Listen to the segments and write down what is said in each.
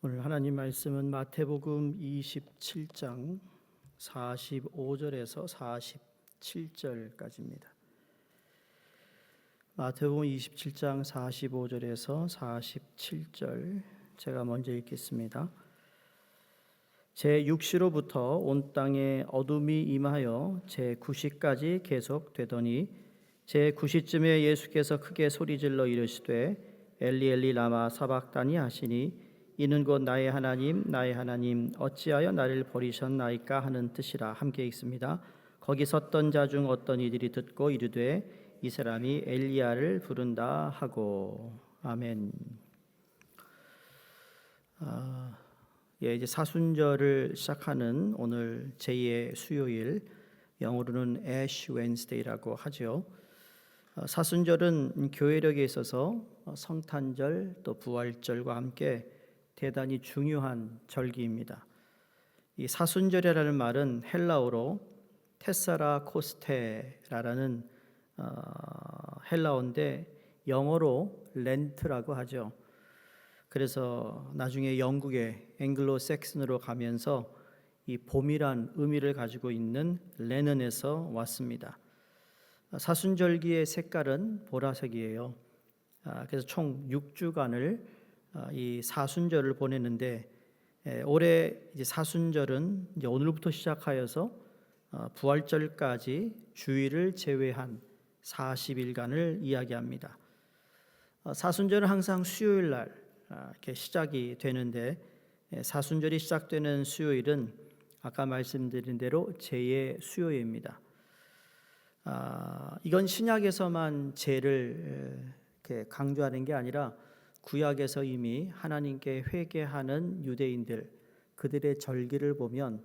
오늘 하나님 말씀은 마태복음 27장 45절에서 47절까지입니다. 마태복음 27장 45절에서 47절 제가 먼저 읽겠습니다. 제6시로부터 온 땅에 어둠이 임하여 제9시까지 계속되더니 제9시쯤에 예수께서 크게 소리질러 이르시되 엘리 엘리 라마 사박다니 하시니 이는 곧 나의 하나님 어찌하여 나를 버리셨나이까 하는 뜻이라. 함께 읽습니다. 거기 섰던 자 중 어떤 이들이 듣고 이르되 이 사람이 엘리야를 부른다 하고. 아멘. 이제 사순절을 시작하는 오늘 제2의 수요일, 영어로는 애쉬 웬스데이라고 하죠. 사순절은 교회력에 있어서 성탄절 또 부활절과 함께 대단히 중요한 절기입니다. 이 사순절이라는 말은 헬라어로 테사라 코스테라는 헬라어인데 영어로 렌트라고 하죠. 그래서 나중에 영국의 앵글로 섹슨으로 가면서 이 봄이란 의미를 가지고 있는 레넌에서 왔습니다. 사순절기의 색깔은 보라색이에요. 그래서 총 6주간을 이 사순절을 보내는데 올해 이제 사순절은 이제 오늘부터 시작하여서 부활절까지 주일을 제외한 40일간을 이야기합니다. 사순절은 항상 수요일 날 이렇게 시작이 되는데 사순절이 시작되는 수요일은 아까 말씀드린 대로 제2의 수요일입니다. 이건 신약에서만 제를 이렇게 강조하는 게 아니라 구약에서 이미 하나님께 회개하는 유대인들, 그들의 절기를 보면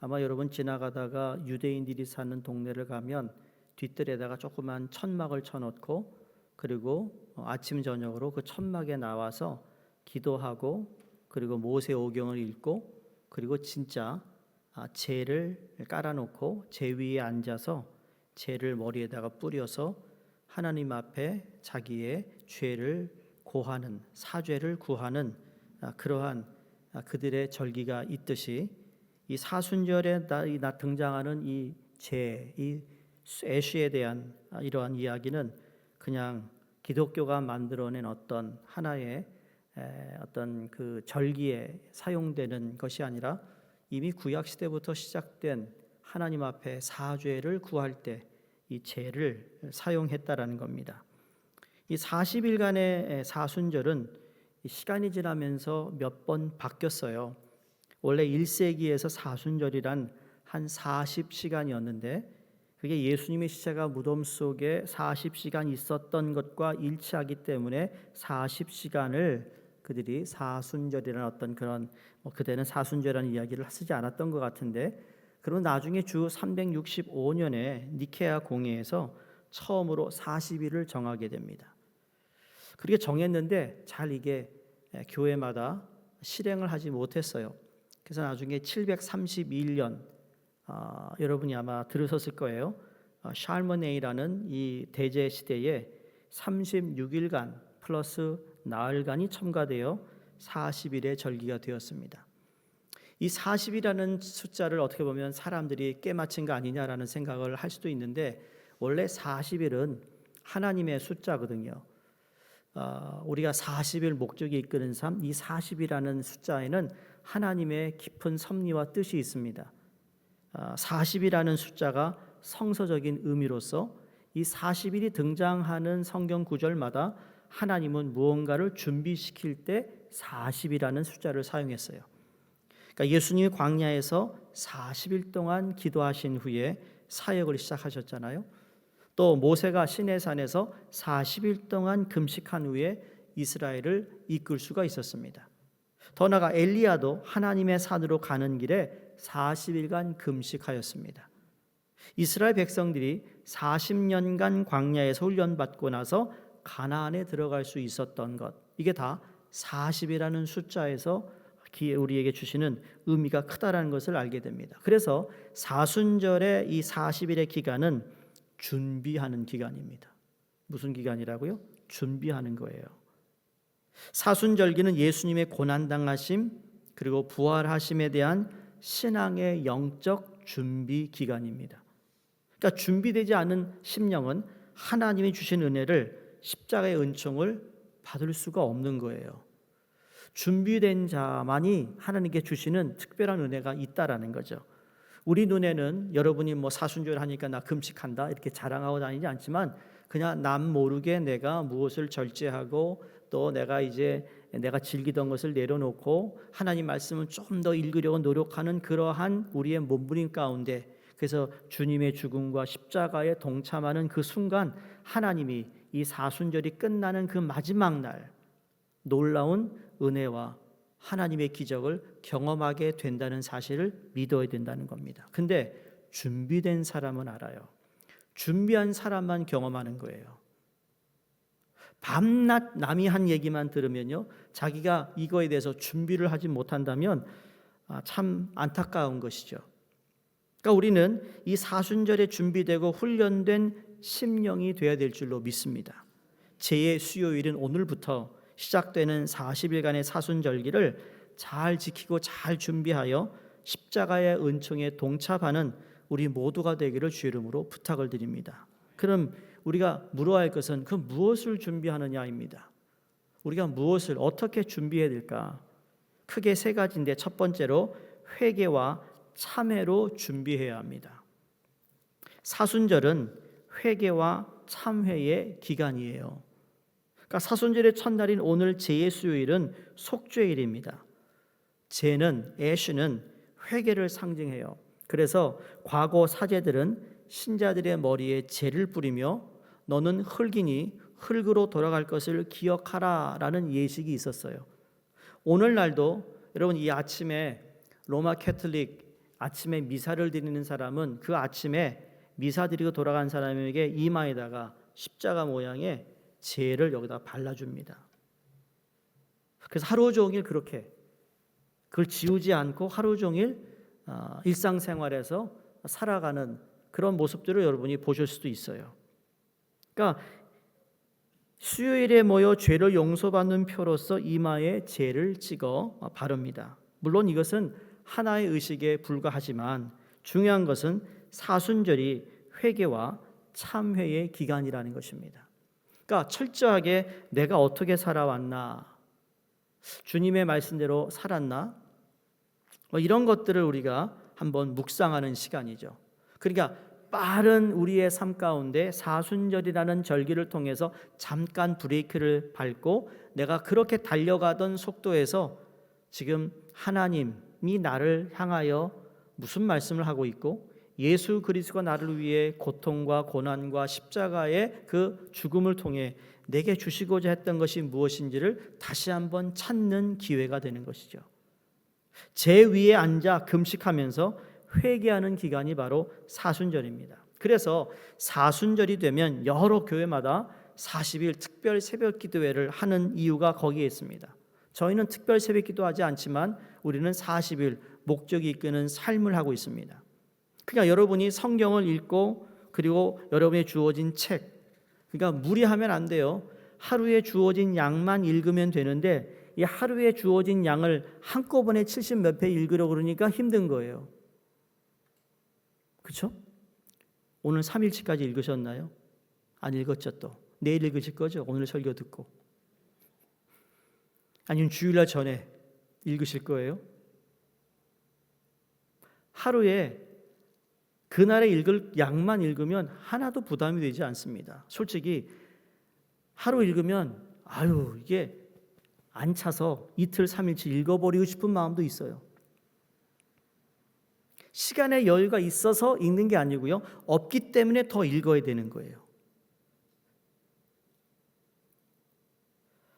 아마 여러분 지나가다가 유대인들이 사는 동네를 가면 뒷뜰에다가 조그만 천막을 쳐놓고 그리고 아침 저녁으로 그 천막에 나와서 기도하고 그리고 모세오경을 읽고 그리고 진짜 재를 깔아놓고 재 위에 앉아서 재를 머리에다가 뿌려서 하나님 앞에 자기의 죄를 고하는, 사죄를 구하는 그러한 그들의 절기가 있듯이 이 사순절에 등장하는 이 제, 이 애쉬에 대한 이러한 이야기는 그냥 기독교가 만들어낸 어떤 하나의 어떤 그 절기에 사용되는 것이 아니라 이미 구약 시대부터 시작된 하나님 앞에 사죄를 구할 때 이 죄를 사용했다라는 겁니다. 이 40일간의 사순절은 시간이 지나면서 몇 번 바뀌었어요. 원래 1세기에서 사순절이란 한 40시간이었는데 그게 예수님의 시체가 무덤 속에 40시간 있었던 것과 일치하기 때문에 40시간을 그들이 사순절이라는 어떤 그런 그때는 사순절이라는 이야기를 쓰지 않았던 것 같은데 그리고 나중에 주 365년에 니케아 공회에서 처음으로 40일을 정하게 됩니다. 그렇게 정했는데 잘 이게 교회마다 실행을 하지 못했어요. 그래서 나중에 731년 여러분이 아마 들으셨을 거예요. 샬머네이라는 이 대제 시대에 36일간 플러스 나흘간이 첨가되어 40일의 절기가 되었습니다. 이 40이라는 숫자를 어떻게 보면 사람들이 깨맞춘 거 아니냐라는 생각을 할 수도 있는데 원래 40일은 하나님의 숫자거든요. 우리가 40일 목적이 이끄는 삶, 이 40이라는 숫자에는 하나님의 깊은 섭리와 뜻이 있습니다. 40이라는 숫자가 성서적인 의미로서 이 40일이 등장하는 성경 구절마다 하나님은 무언가를 준비시킬 때 40이라는 숫자를 사용했어요. 그러니까 예수님이 광야에서 40일 동안 기도하신 후에 사역을 시작하셨잖아요. 또 모세가 시내산에서 40일 동안 금식한 후에 이스라엘을 이끌 수가 있었습니다. 더 나아가 엘리야도 하나님의 산으로 가는 길에 40일간 금식하였습니다. 이스라엘 백성들이 40년간 광야에서 훈련받고 나서 가나안에 들어갈 수 있었던 것, 이게 다 40이라는 숫자에서 우리에게 주시는 의미가 크다라는 것을 알게 됩니다. 그래서 사순절의 이 40일의 기간은 준비하는 기간입니다. 무슨 기간이라고요? 준비하는 거예요. 사순절기는 예수님의 고난당하심 그리고 부활하심에 대한 신앙의 영적 준비 기간입니다. 그러니까 준비되지 않은 심령은 하나님이 주신 은혜를 십자가의 은총을 받을 수가 없는 거예요. 준비된 자만이 하나님께 주시는 특별한 은혜가 있다라는 거죠. 우리 눈에는 여러분이 뭐 사순절 하니까 나 금식한다 이렇게 자랑하고 다니지 않지만 그냥 남 모르게 내가 무엇을 절제하고 또 내가 즐기던 것을 내려놓고 하나님 말씀을 좀 더 읽으려고 노력하는 그러한 우리의 몸부림 가운데, 그래서 주님의 죽음과 십자가에 동참하는 그 순간 하나님이 이 사순절이 끝나는 그 마지막 날 놀라운 은혜와 하나님의 기적을 경험하게 된다는 사실을 믿어야 된다는 겁니다. 근데 준비된 사람은 알아요. 준비한 사람만 경험하는 거예요. 밤낮 남이 한 얘기만 들으면요, 자기가 이거에 대해서 준비를 하지 못한다면 참 안타까운 것이죠. 그러니까 우리는 이 사순절에 준비되고 훈련된 심령이 되어야 될 줄로 믿습니다. 제 수요일은 오늘부터 시작되는 40일간의 사순절기를 잘 지키고 잘 준비하여 십자가의 은총에 동참하는 우리 모두가 되기를 주 이름으로 부탁을 드립니다. 그럼 우리가 물어야 할 것은 그 무엇을 준비하느냐입니다. 우리가 무엇을 어떻게 준비해야 될까? 크게 세 가지인데 첫 번째로 회개와 참회로 준비해야 합니다. 사순절은 회개와 참회의 기간이에요. 그러니까 사순절의 첫날인 오늘 제의 수요일은 속죄일입니다. 제는 애쉬는 회개를 상징해요. 그래서 과거 사제들은 신자들의 머리에 재를 뿌리며 너는 흙이니 흙으로 돌아갈 것을 기억하라 라는 예식이 있었어요. 오늘날도 여러분 이 아침에 로마 캐톨릭 아침에 미사를 드리는 사람은 그 아침에 미사 드리고 돌아간 사람에게 이마에다가 십자가 모양의 재를 여기다 발라줍니다. 그래서 하루 종일 그렇게 그걸 지우지 않고 하루 종일 일상생활에서 살아가는 그런 모습들을 여러분이 보실 수도 있어요. 그러니까 수요일에 모여 죄를 용서받는 표로서 이마에 재를 찍어 바릅니다. 물론 이것은 하나의 의식에 불과하지만 중요한 것은 사순절이 회개와 참회의 기간이라는 것입니다. 그러니까 철저하게 내가 어떻게 살아왔나, 주님의 말씀대로 살았나, 이런 것들을 우리가 한번 묵상하는 시간이죠. 그러니까 빠른 우리의 삶 가운데 사순절이라는 절기를 통해서 잠깐 브레이크를 밟고 내가 그렇게 달려가던 속도에서 지금 하나님이 나를 향하여 무슨 말씀을 하고 있고 예수 그리스도가 나를 위해 고통과 고난과 십자가의 그 죽음을 통해 내게 주시고자 했던 것이 무엇인지를 다시 한번 찾는 기회가 되는 것이죠. 제 위에 앉아 금식하면서 회개하는 기간이 바로 사순절입니다. 그래서 사순절이 되면 여러 교회마다 40일 특별 새벽 기도회를 하는 이유가 거기에 있습니다. 저희는 특별 새벽 기도하지 않지만 우리는 40일 목적이 이끄는 삶을 하고 있습니다. 그러니까 여러분이 성경을 읽고 그리고 여러분의 주어진 책, 그러니까 무리하면 안 돼요. 하루에 주어진 양만 읽으면 되는데 이 하루에 주어진 양을 한꺼번에 70 몇 회 읽으려고 그러니까 힘든 거예요. 그렇죠? 오늘 3일치까지 읽으셨나요? 안 읽었죠 또. 내일 읽으실 거죠? 오늘 설교 듣고. 아니면 주일날 전에 읽으실 거예요? 하루에 그날에 읽을 양만 읽으면 하나도 부담이 되지 않습니다. 솔직히 하루 읽으면 이게 안 차서 이틀 3일치 읽어버리고 싶은 마음도 있어요. 시간의 여유가 있어서 읽는 게 아니고요, 없기 때문에 더 읽어야 되는 거예요.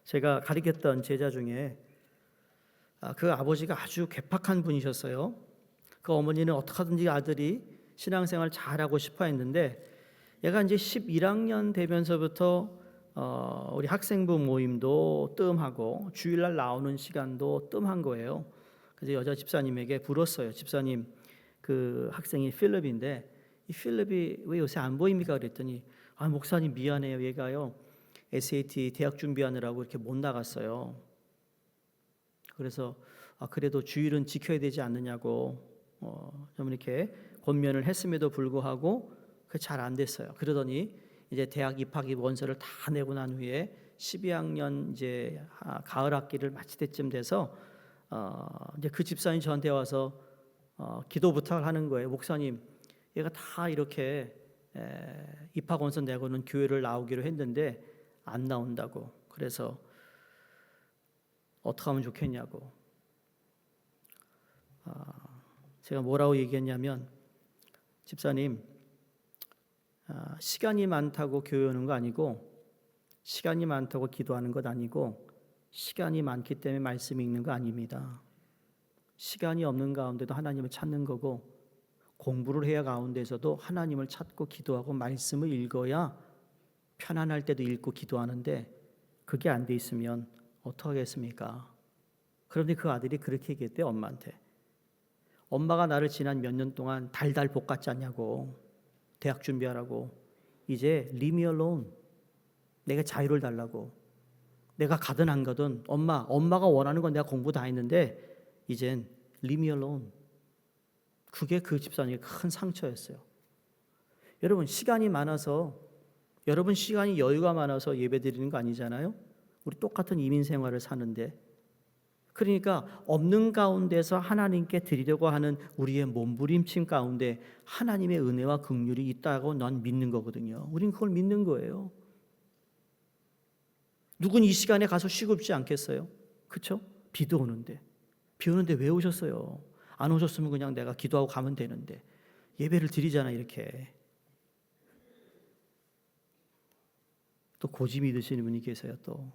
제가 가르쳤던 제자 중에 그 아버지가 아주 괴팍한 분이셨어요. 그 어머니는 어떻게 하든지 아들이 신앙생활 잘하고 싶어 했는데 얘가 이제 11학년 되면서부터 우리 학생부 모임도 뜸하고 주일날 나오는 시간도 뜸한 거예요. 그래서 여자 집사님에게 물었어요. 집사님, 그 학생이 필립인데 이 필립이 왜 요새 안 보입니까? 그랬더니 목사님 미안해요. 얘가요 SAT 대학 준비하느라고 이렇게 못 나갔어요. 그래서 그래도 주일은 지켜야 되지 않느냐고 좀 이렇게 권면을 했음에도 불구하고 그 잘 안 됐어요. 그러더니 이제 대학 입학 원서를 다 내고 난 후에 12학년 이제 가을 학기를 마칠 때쯤 돼서 이제 그 집사님이 저한테 와서 기도 부탁을 하는 거예요. 목사님, 얘가 다 이렇게 입학 원서 내고는 교회를 나오기로 했는데 안 나온다고. 그래서 어떻게 하면 좋겠냐고. 제가 뭐라고 얘기했냐면, 집사님, 시간이 많다고 교회 오는 거 아니고, 시간이 많다고 기도하는 것 아니고, 시간이 많기 때문에 말씀 읽는 거 아닙니다. 시간이 없는 가운데도 하나님을 찾는 거고, 공부를 해야 가운데서도 하나님을 찾고 기도하고 말씀을 읽어야 편안할 때도 읽고 기도하는데, 그게 안 돼 있으면 어떡하겠습니까? 그런데 그 아들이 그렇게 얘기했대요. 엄마한테. 엄마가 나를 지난 몇 년 동안 달달 볶았지 않냐고. 대학 준비하라고. 이제 leave me alone. 내가 자유를 달라고. 내가 가든 안 가든 엄마가 원하는 건 내가 공부 다 했는데 이젠 leave me alone. 그게 그 집사님의 큰 상처였어요. 여러분, 시간이 많아서, 여러분 시간이 여유가 많아서 예배 드리는 거 아니잖아요. 우리 똑같은 이민 생활을 사는데, 그러니까 없는 가운데서 하나님께 드리려고 하는 우리의 몸부림침 가운데 하나님의 은혜와 긍휼이 있다고 난 믿는 거거든요. 우린 그걸 믿는 거예요. 누군 이 시간에 가서 쉬고 싶지 않겠어요? 그렇죠? 비도 오는데. 비 오는데 왜 오셨어요? 안 오셨으면 그냥 내가 기도하고 가면 되는데. 예배를 드리잖아, 이렇게. 또 고집 믿으시는 분이 계세요, 또.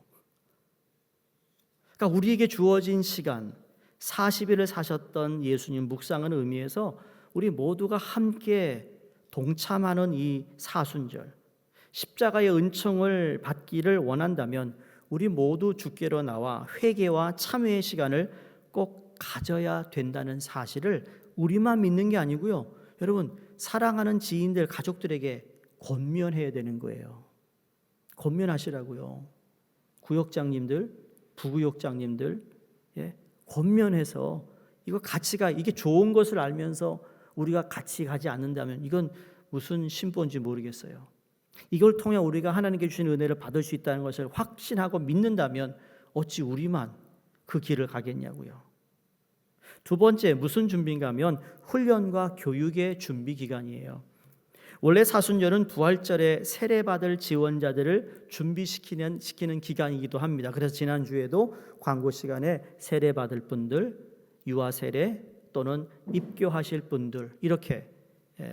그러니까 우리에게 주어진 시간, 40일을 사셨던 예수님 묵상하는 의미에서 우리 모두가 함께 동참하는 이 사순절, 십자가의 은총을 받기를 원한다면 우리 모두 주께로 나와 회개와 참회의 시간을 꼭 가져야 된다는 사실을 우리만 믿는 게 아니고요. 여러분, 사랑하는 지인들, 가족들에게 권면해야 되는 거예요. 권면하시라고요. 구역장님들, 부구역장님들, 권면해서 이거 같이 이게 좋은 것을 알면서 우리가 같이 가지 않는다면 이건 무슨 신보인지 모르겠어요. 이걸 통해 우리가 하나님께 주신 은혜를 받을 수 있다는 것을 확신하고 믿는다면 어찌 우리만 그 길을 가겠냐고요. 두 번째, 무슨 준비인가 하면 훈련과 교육의 준비 기간이에요. 원래 사순절은 부활절에 세례받을 지원자들을 준비시키는 기간이기도 합니다. 그래서 지난주에도 광고 시간에 세례받을 분들, 유아 세례 또는 입교하실 분들, 이렇게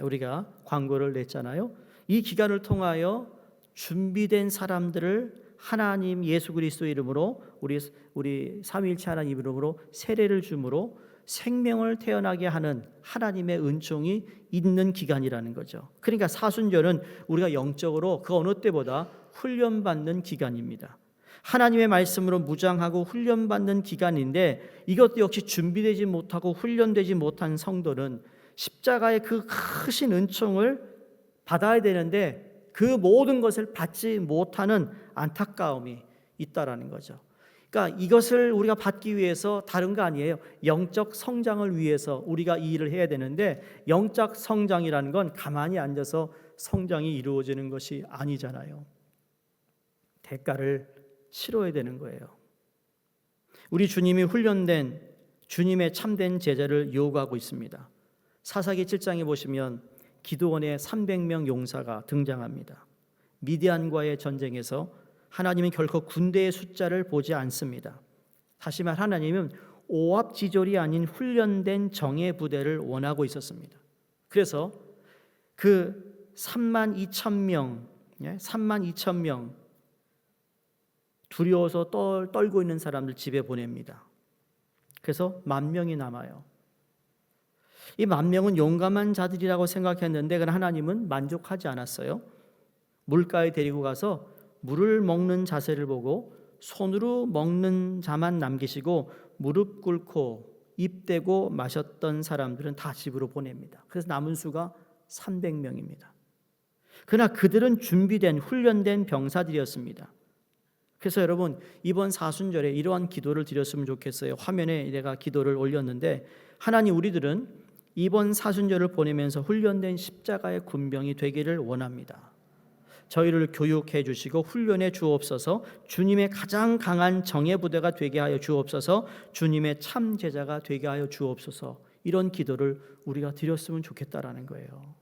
우리가 광고를 냈잖아요. 이 기간을 통하여 준비된 사람들을 하나님 예수 그리스도의 이름으로, 우리 삼위일체 하나님 이름으로 세례를 주므로 생명을 태어나게 하는 하나님의 은총이 있는 기간이라는 거죠. 그러니까 사순절은 우리가 영적으로 그 어느 때보다 훈련받는 기간입니다. 하나님의 말씀으로 무장하고 훈련받는 기간인데, 이것도 역시 준비되지 못하고 훈련되지 못한 성도는 십자가의 그 크신 은총을 받아야 되는데 그 모든 것을 받지 못하는 안타까움이 있다라는 거죠. 그러니까 이것을 우리가 받기 위해서 다른 거 아니에요. 영적 성장을 위해서 우리가 이 일을 해야 되는데, 영적 성장이라는 건 가만히 앉아서 성장이 이루어지는 것이 아니잖아요. 대가를 치러야 되는 거예요. 우리 주님이 훈련된, 주님의 참된 제자를 요구하고 있습니다. 사사기 7장에 보시면 기드온의 300명 용사가 등장합니다. 미디안과의 전쟁에서 하나님은 결코 군대의 숫자를 보지 않습니다. 다시 말, 하나님은 오합지졸이 아닌 훈련된 정예 부대를 원하고 있었습니다. 그래서 그 32,000명, 32,000명 두려워서 떨고 있는 사람들 집에 보냅니다. 그래서 10,000명이 남아요. 이 10,000명은 용감한 자들이라고 생각했는데, 그러나 하나님은 만족하지 않았어요. 물가에 데리고 가서 물을 먹는 자세를 보고 손으로 먹는 자만 남기시고 무릎 꿇고 입 대고 마셨던 사람들은 다 집으로 보냅니다. 그래서 남은 수가 300명입니다. 그러나 그들은 준비된, 훈련된 병사들이었습니다. 그래서 여러분 이번 사순절에 이러한 기도를 드렸으면 좋겠어요. 화면에 내가 기도를 올렸는데, 하나님, 우리들은 이번 사순절을 보내면서 훈련된 십자가의 군병이 되기를 원합니다. 저희를 교육해 주시고 훈련해 주옵소서. 주님의 가장 강한 정예 부대가 되게 하여 주옵소서. 주님의 참 제자가 되게 하여 주옵소서. 이런 기도를 우리가 드렸으면 좋겠다라는 거예요.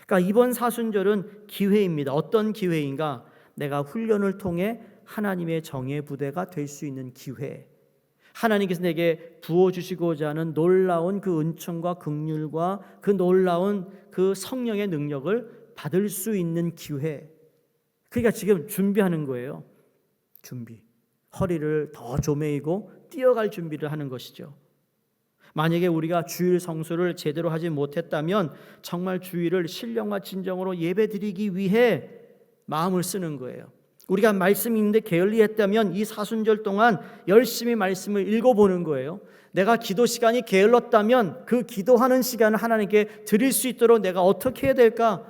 그러니까 이번 사순절은 기회입니다. 어떤 기회인가? 내가 훈련을 통해 하나님의 정예 부대가 될 수 있는 기회. 하나님께서 내게 부어주시고자 하는 놀라운 그 은총과 긍휼과 그 놀라운 그 성령의 능력을 받을 수 있는 기회. 그러니까 지금 준비하는 거예요. 준비. 허리를 더 조매이고 뛰어갈 준비를 하는 것이죠. 만약에 우리가 주일 성수를 제대로 하지 못했다면 정말 주일을 신령과 진정으로 예배드리기 위해 마음을 쓰는 거예요. 우리가 말씀이 있는데 게을리했다면 이 사순절 동안 열심히 말씀을 읽어보는 거예요. 내가 기도 시간이 게을렀다면 그 기도하는 시간을 하나님께 드릴 수 있도록 내가 어떻게 해야 될까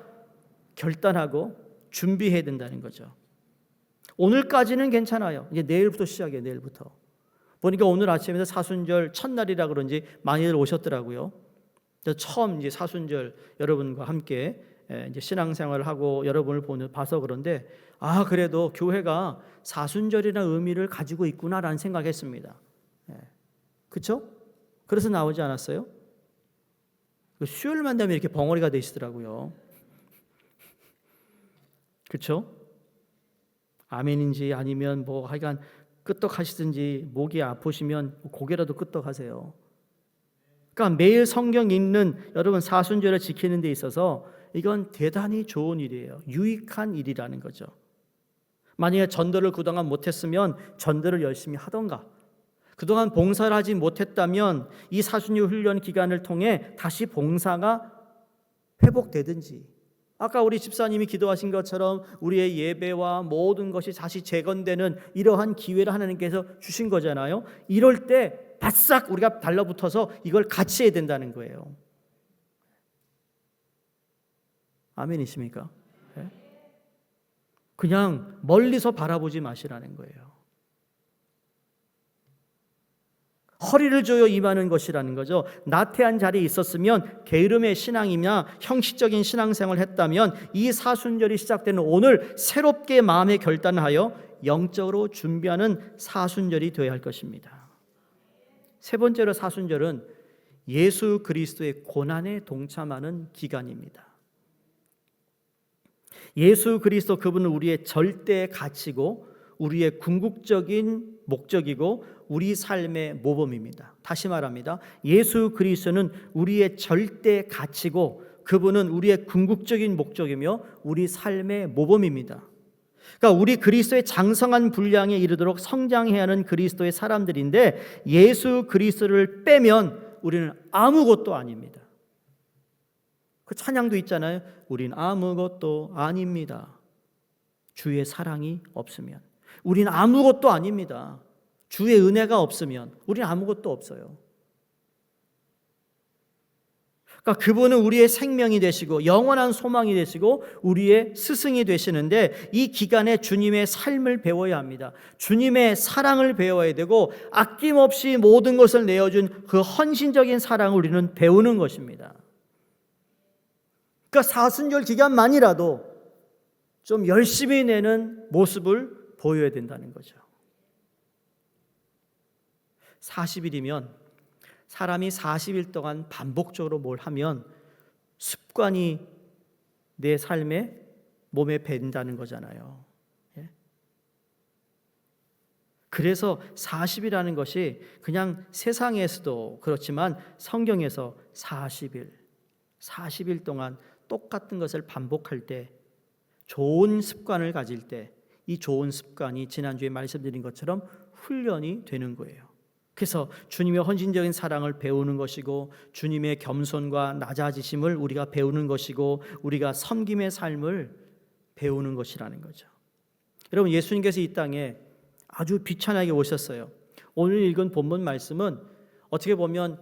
결단하고 준비해야 된다는 거죠. 오늘까지는 괜찮아요. 이제 내일부터 시작이에요. 내일부터. 보니까 오늘 아침에도 사순절 첫날이라 그런지 많이들 오셨더라고요. 처음 이제 사순절 여러분과 함께 이제 신앙생활을 하고 여러분을 봐서 그런데, 그래도 교회가 사순절이라는 의미를 가지고 있구나라는 생각했습니다. 그렇죠? 그래서 나오지 않았어요? 수요일만 되면 이렇게 벙어리가 되시더라고요. 그렇죠? 아멘인지 아니면 뭐 하여간 끄떡하시든지, 목이 아프시면 고개라도 끄떡하세요. 그러니까 매일 성경 읽는 여러분 사순절을 지키는 데 있어서 이건 대단히 좋은 일이에요. 유익한 일이라는 거죠. 만약에 전도를 그동안 못했으면 전도를 열심히 하던가, 그동안 봉사를 하지 못했다면 이 사순절 훈련 기간을 통해 다시 봉사가 회복되든지, 아까 우리 집사님이 기도하신 것처럼 우리의 예배와 모든 것이 다시 재건되는 이러한 기회를 하나님께서 주신 거잖아요. 이럴 때 바싹 우리가 달라붙어서 이걸 같이 해야 된다는 거예요. 아멘이십니까? 네? 그냥 멀리서 바라보지 마시라는 거예요. 허리를 조여 임하는 것이라는 거죠. 나태한 자리에 있었으면 게으름의 신앙이나 형식적인 신앙생활을 했다면 이 사순절이 시작되는 오늘 새롭게 마음의 결단을 하여 영적으로 준비하는 사순절이 되어야 할 것입니다. 세 번째로 사순절은 예수 그리스도의 고난에 동참하는 기간입니다. 예수 그리스도, 그분은 우리의 절대 가치고 우리의 궁극적인 목적이고 우리 삶의 모범입니다. 다시 말합니다. 예수 그리스도는 우리의 절대 가치고 그분은 우리의 궁극적인 목적이며 우리 삶의 모범입니다. 그러니까 우리 그리스도의 장성한 분량에 이르도록 성장해야 하는 그리스도의 사람들인데, 예수 그리스도를 빼면 우리는 아무것도 아닙니다. 그 찬양도 있잖아요. 우린 아무것도 아닙니다. 주의 사랑이 없으면. 우린 아무것도 아닙니다. 주의 은혜가 없으면 우린 아무것도 없어요. 그러니까 그분은 우리의 생명이 되시고 영원한 소망이 되시고 우리의 스승이 되시는데, 이 기간에 주님의 삶을 배워야 합니다. 주님의 사랑을 배워야 되고 아낌없이 모든 것을 내어준 그 헌신적인 사랑을 우리는 배우는 것입니다. 그러니까 사순절 기간만이라도 좀 열심히 내는 모습을 보여야 된다는 거죠. 40일이면 사람이 40일 동안 반복적으로 뭘 하면 습관이 내 삶에 몸에 밴다는 거잖아요. 그래서 40이라는 것이 그냥 세상에서도 그렇지만 성경에서 40일 동안 똑같은 것을 반복할 때, 좋은 습관을 가질 때 이 좋은 습관이 지난주에 말씀드린 것처럼 훈련이 되는 거예요. 그래서 주님의 헌신적인 사랑을 배우는 것이고 주님의 겸손과 낮아지심을 우리가 배우는 것이고 우리가 섬김의 삶을 배우는 것이라는 거죠. 여러분, 예수님께서 이 땅에 아주 비천하게 오셨어요. 오늘 읽은 본문 말씀은 어떻게 보면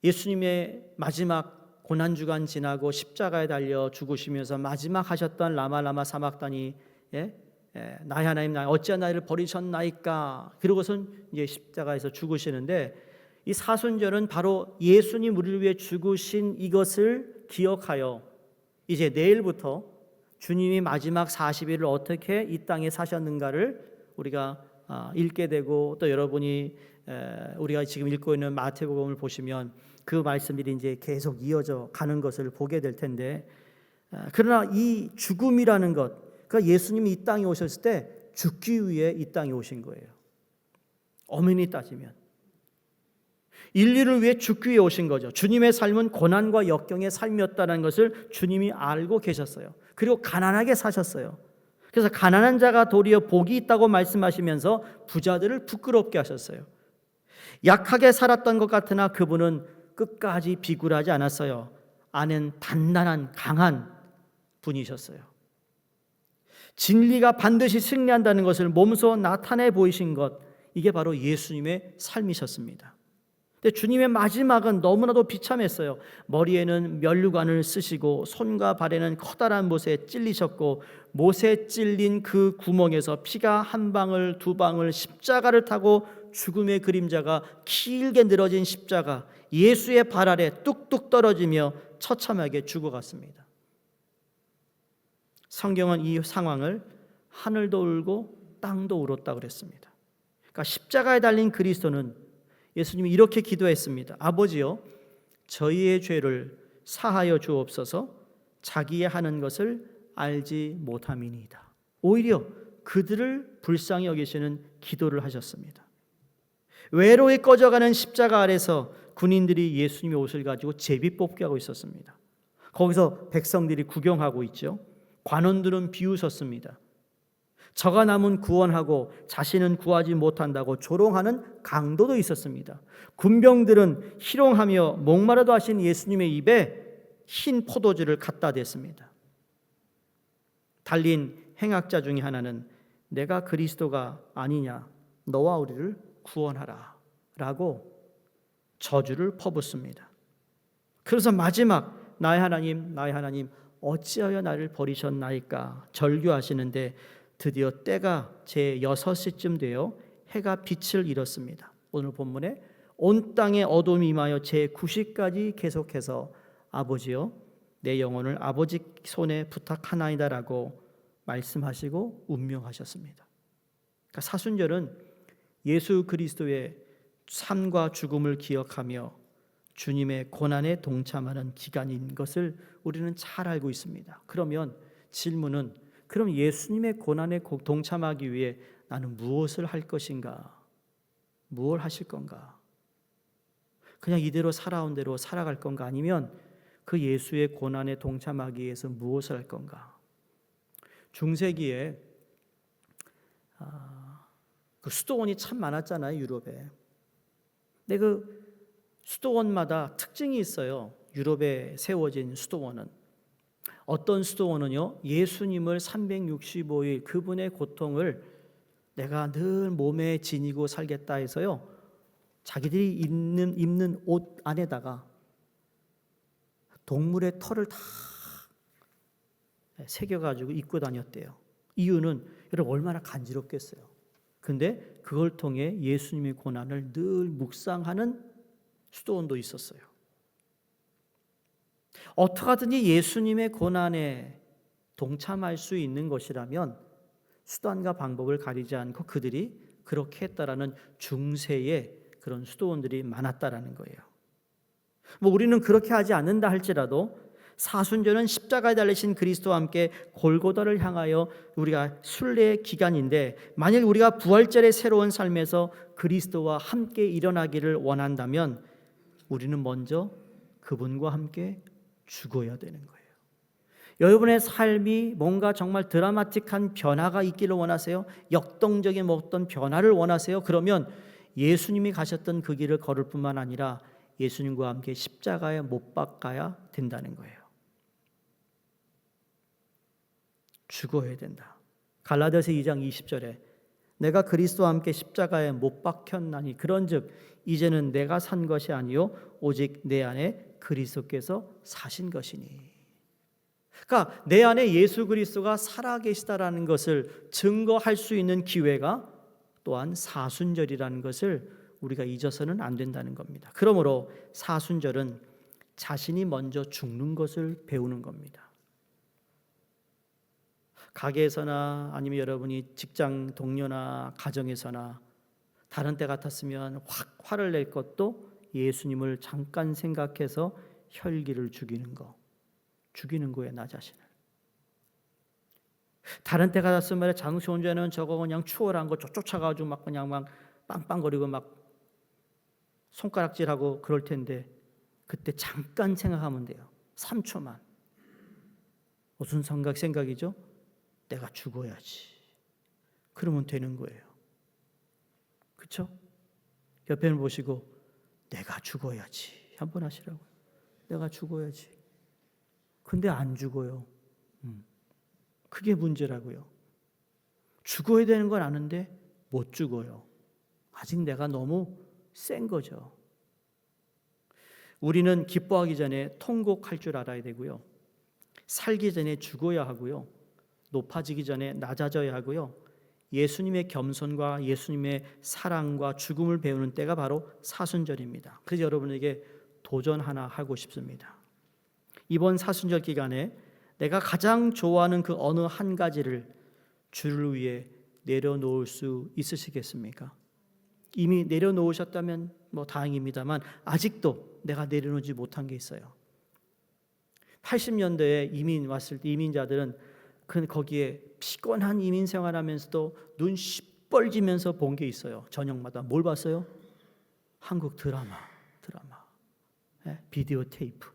예수님의 마지막 고난주간 지나고 십자가에 달려 죽으시면서 마지막 하셨던 라마 사막다니 나의 하나님 나의 어찌하여 나를 버리셨나이까. 그러고선 이제 십자가에서 죽으시는데, 이 사순절은 바로 예수님 우리를 위해 죽으신 이것을 기억하여 이제 내일부터 주님이 마지막 40일을 어떻게 이 땅에 사셨는가를 우리가 읽게 되고, 또 여러분이 우리가 지금 읽고 있는 마태복음을 보시면 그 말씀들이 이제 계속 이어져 가는 것을 보게 될 텐데, 그러나 이 죽음이라는 것, 그러니까 예수님이 이 땅에 오셨을 때 죽기 위해 이 땅에 오신 거예요. 엄연히 따지면 인류를 위해 죽기 위해 오신 거죠. 주님의 삶은 고난과 역경의 삶이었다는 것을 주님이 알고 계셨어요. 그리고 가난하게 사셨어요. 그래서 가난한 자가 도리어 복이 있다고 말씀하시면서 부자들을 부끄럽게 하셨어요. 약하게 살았던 것 같으나 그분은 끝까지 비굴하지 않았어요. 안은 단단한 강한 분이셨어요. 진리가 반드시 승리한다는 것을 몸소 나타내 보이신 것, 이게 바로 예수님의 삶이셨습니다. 근데 주님의 마지막은 너무나도 비참했어요. 머리에는 면류관을 쓰시고 손과 발에는 커다란 못에 찔리셨고, 못에 찔린 그 구멍에서 피가 한 방울 두 방울, 십자가를 타고 죽음의 그림자가 길게 늘어진 십자가, 예수의 발 아래 뚝뚝 떨어지며 처참하게 죽어갔습니다. 성경은 이 상황을 하늘도 울고 땅도 울었다고 그랬습니다. 그러니까 십자가에 달린 그리스도는, 예수님이 이렇게 기도했습니다. 아버지여, 저희의 죄를 사하여 주옵소서. 자기의 하는 것을 알지 못함이니이다. 오히려 그들을 불쌍히 여기시는 기도를 하셨습니다. 외로이 꺼져가는 십자가 아래서 군인들이 예수님의 옷을 가지고 제비 뽑기 하고 있었습니다. 거기서 백성들이 구경하고 있죠. 관원들은 비웃었습니다. 저가 남은 구원하고 자신은 구하지 못한다고 조롱하는 강도도 있었습니다. 군병들은 희롱하며 목마르다 하신 예수님의 입에 흰 포도주를 갖다 댔습니다. 달린 행악자 중에 하나는 내가 그리스도가 아니냐, 너와 우리를 구원하라 라고 저주를 퍼붓습니다. 그래서 마지막 나의 하나님 어찌하여 나를 버리셨나이까 절규하시는데, 드디어 때가 제 6시쯤 되어 해가 빛을 잃었습니다. 오늘 본문에 온 땅에 어둠이 임하여 제 9시까지 계속해서 아버지여 내 영혼을 아버지 손에 부탁하나이다라고 말씀하시고 운명하셨습니다. 그러니까 사순절은 예수 그리스도의 삶과 죽음을 기억하며 주님의 고난에 동참하는 기간인 것을 우리는 잘 알고 있습니다. 그러면 질문은, 그럼 예수님의 고난에 동참하기 위해 나는 무엇을 할 것인가? 무엇을 하실 건가? 그냥 이대로 살아온 대로 살아갈 건가? 아니면 그 예수의 고난에 동참하기 위해서 무엇을 할 건가? 중세기에 그 수도원이 참 많았잖아요, 유럽에. 근데 그 수도원마다 특징이 있어요. 유럽에 세워진 수도원은. 어떤 수도원은요, 예수님을 365일 그분의 고통을 내가 늘 몸에 지니고 살겠다 해서요, 자기들이 입는 옷 안에다가 동물의 털을 다 새겨가지고 입고 다녔대요. 이유는 여러분 얼마나 간지럽겠어요. 근데 그걸 통해 예수님의 고난을 늘 묵상하는 수도원도 있었어요. 어떻게 하든지 예수님의 고난에 동참할 수 있는 것이라면 수단과 방법을 가리지 않고 그들이 그렇게 했다라는 중세의 그런 수도원들이 많았다라는 거예요. 우리는 그렇게 하지 않는다 할지라도 사순절은 십자가에 달리신 그리스도와 함께 골고다를 향하여 우리가 순례의 기간인데, 만일 우리가 부활절의 새로운 삶에서 그리스도와 함께 일어나기를 원한다면 우리는 먼저 그분과 함께 죽어야 되는 거예요. 여러분의 삶이 뭔가 정말 드라마틱한 변화가 있기를 원하세요? 역동적인 어떤 변화를 원하세요? 그러면 예수님이 가셨던 그 길을 걸을 뿐만 아니라 예수님과 함께 십자가에 못 박아야 된다는 거예요. 죽어야 된다. 갈라디아서 2장 20절에 내가 그리스도와 함께 십자가에 못 박혔나니 그런즉 이제는 내가 산 것이 아니요 오직 내 안에 그리스도께서 사신 것이니. 그러니까 내 안에 예수 그리스도가 살아계시다라는 것을 증거할 수 있는 기회가 또한 사순절이라는 것을 우리가 잊어서는 안 된다는 겁니다. 그러므로 사순절은 자신이 먼저 죽는 것을 배우는 겁니다. 가게에서나 아니면 여러분이 직장 동료나 가정에서나 다른 때 같았으면 확 화를 낼 것도 예수님을 잠깐 생각해서 혈기를 죽이는 거예요, 나 자신을. 다른 때 같았으면 말이야, 장수 혼자는 저거 그냥 추월한 거 쫓아가지고 막 그냥 막 빵빵거리고 막 손가락질하고 그럴 텐데 그때 잠깐 생각하면 돼요. 3초만. 무슨 생각이죠? 내가 죽어야지. 그러면 되는 거예요. 그렇죠? 옆에는 보시고 내가 죽어야지 한번 하시라고요. 내가 죽어야지. 근데 안 죽어요. 그게 문제라고요. 죽어야 되는 건 아는데 못 죽어요. 아직 내가 너무 센 거죠. 우리는 기뻐하기 전에 통곡할 줄 알아야 되고요. 살기 전에 죽어야 하고요. 높아지기 전에 낮아져야 하고요. 예수님의 겸손과 예수님의 사랑과 죽음을 배우는 때가 바로 사순절입니다. 그래서 여러분에게 도전 하나 하고 싶습니다. 이번 사순절 기간에 내가 가장 좋아하는 그 어느 한 가지를 주를 위해 내려놓을 수 있으시겠습니까? 이미 내려놓으셨다면 뭐 다행입니다만 아직도 내가 내려놓지 못한 게 있어요. 80년대에 이민 왔을 때 이민자들은 거기에 피곤한 이민 생활하면서도 눈 시뻘지면서 본 게 있어요. 저녁마다 뭘 봤어요? 한국 드라마, 비디오 테이프.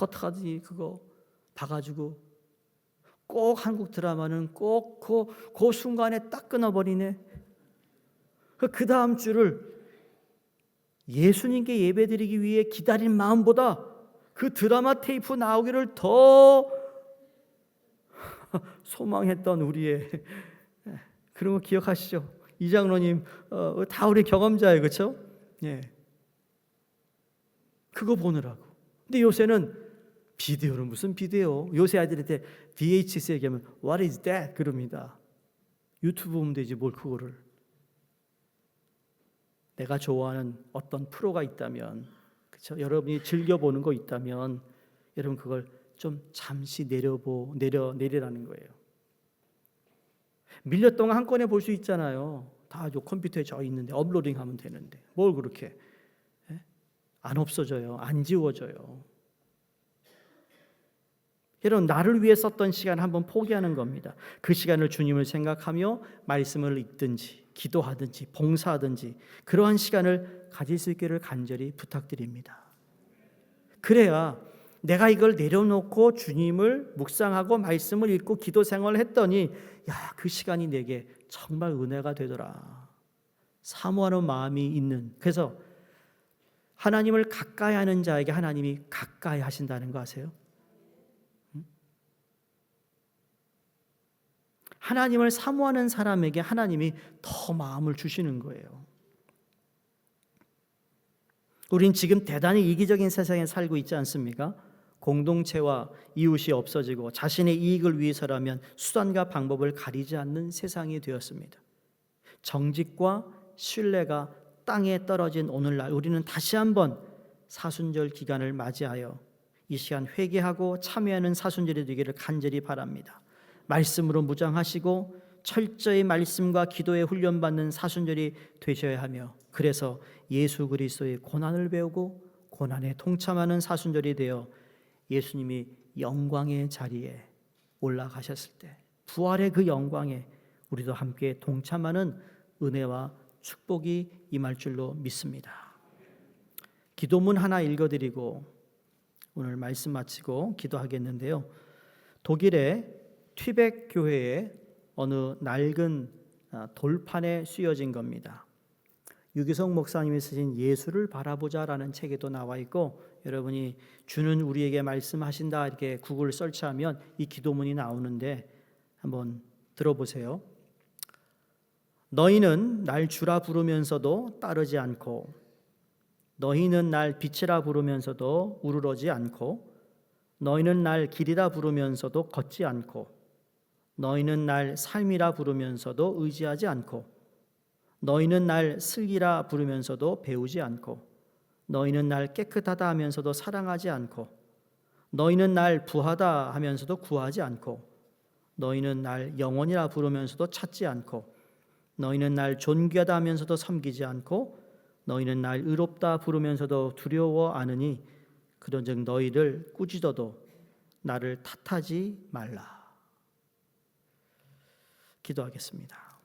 어떡하지 그거 봐가지고 꼭 한국 드라마는 꼭 그 순간에 딱 끊어버리네. 그 다음 주를 예수님께 예배드리기 위해 기다린 마음보다 그 드라마 테이프 나오기를 더 소망했던 우리의 그런 거 기억하시죠? 이장로님 다 우리 경험자예요, 그렇죠? 예. 그거 보느라고. 근데 요새는 비디오는 무슨 비디오? 요새 아이들한테 VHS 얘기하면 What is that? 그럽니다. 유튜브 보면 되지 뭘 그거를. 내가 좋아하는 어떤 프로가 있다면, 그렇죠? 여러분이 즐겨보는 거 있다면 여러분 그걸 좀 잠시 내리라는 거예요. 밀려 동안 한 건에 볼 수 있잖아요. 다 컴퓨터에 저 있는데 업로딩하면 되는데 뭘 그렇게 안 없어져요. 안 지워져요. 여러분 나를 위해 썼던 시간 한번 포기하는 겁니다. 그 시간을 주님을 생각하며 말씀을 읽든지 기도하든지 봉사하든지 그러한 시간을 가질 수 있기를 간절히 부탁드립니다. 그래야 내가 이걸 내려놓고 주님을 묵상하고 말씀을 읽고 기도 생활을 했더니 그 시간이 내게 정말 은혜가 되더라. 사모하는 마음이 있는. 그래서 하나님을 가까이 하는 자에게 하나님이 가까이 하신다는 거 아세요? 하나님을 사모하는 사람에게 하나님이 더 마음을 주시는 거예요. 우린 지금 대단히 이기적인 세상에 살고 있지 않습니까? 공동체와 이웃이 없어지고 자신의 이익을 위해서라면 수단과 방법을 가리지 않는 세상이 되었습니다. 정직과 신뢰가 땅에 떨어진 오늘날 우리는 다시 한번 사순절 기간을 맞이하여 이 시간 회개하고 참여하는 사순절이 되기를 간절히 바랍니다. 말씀으로 무장하시고 철저히 말씀과 기도에 훈련받는 사순절이 되셔야 하며 그래서 예수 그리스도의 고난을 배우고 고난에 동참하는 사순절이 되어 예수님이 영광의 자리에 올라가셨을 때 부활의 그 영광에 우리도 함께 동참하는 은혜와 축복이 임할 줄로 믿습니다. 기도문 하나 읽어드리고 오늘 말씀 마치고 기도하겠는데요. 독일의 튀백 교회의 어느 낡은 돌판에 쓰여진 겁니다. 유기성 목사님이 쓰신 예수를 바라보자라는 책에도 나와 있고 여러분이 주는 우리에게 말씀하신다 이렇게 구글 설치하면 이 기도문이 나오는데 한번 들어보세요. 너희는 날 주라 부르면서도 따르지 않고 너희는 날 빛이라 부르면서도 우러러지 않고 너희는 날 길이라 부르면서도 걷지 않고 너희는 날 삶이라 부르면서도 의지하지 않고 너희는 날 슬기라 부르면서도 배우지 않고 너희는 날 깨끗하다 하면서도 사랑하지 않고 너희는 날 부하다 하면서도 구하지 않고 너희는 날 영원이라 부르면서도 찾지 않고 너희는 날 존귀하다 하면서도 섬기지 않고 너희는 날 의롭다 부르면서도 두려워 아느니 그런즉 너희를 꾸짖어도 나를 탓하지 말라. 기도하겠습니다.